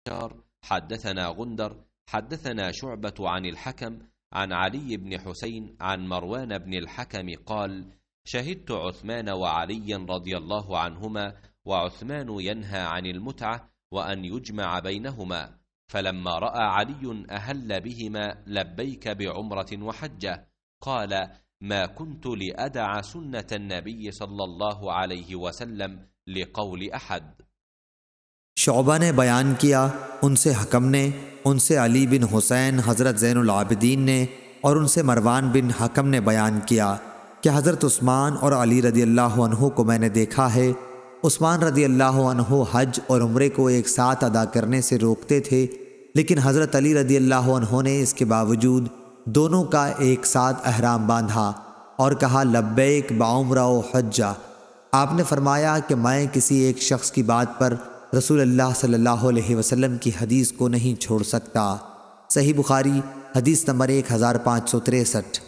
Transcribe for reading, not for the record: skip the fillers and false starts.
حدثنا غندر حدثنا شعبة عن الحكم عن علي بن حسين عن مروان بن الحكم قال: شهدت عثمان وعليا رضي الله عنهما، وعثمان ينهى عن المتعة وأن يجمع بينهما، فلما رأى علي أهل بهما لبيك بعمرة وحجة، قال: ما كنت لأدع سنة النبي صلى الله عليه وسلم لقول أحد. शुअबा ने बयान किया, उनसे हकम ने, उनसे अली बिन हुसैन हज़रत ज़ैनुल आबिदीन ने और उनसे मरवान बिन हकम ने बयान किया कि हज़रत उस्मान और अली रदी अल्लाह अन्हु को मैंने देखा है। उस्मान रदी अल्लाह अन्हु हज और उम्रे को एक साथ अदा करने से रोकते थे, लेकिन हज़रत अली रदी अल्लाह अन्हु ने इसके बावजूद दोनों का एक साथ अहराम बांधा और कहा, लब्बैक बाउम्रा व हज्जा। आपने फरमाया कि मैं किसी एक शख्स की बात पर रसूलुल्लाह सल्लल्लाहु अलैहि वसल्लम की हदीस को नहीं छोड़ सकता। सही बुखारी हदीस नंबर 1563।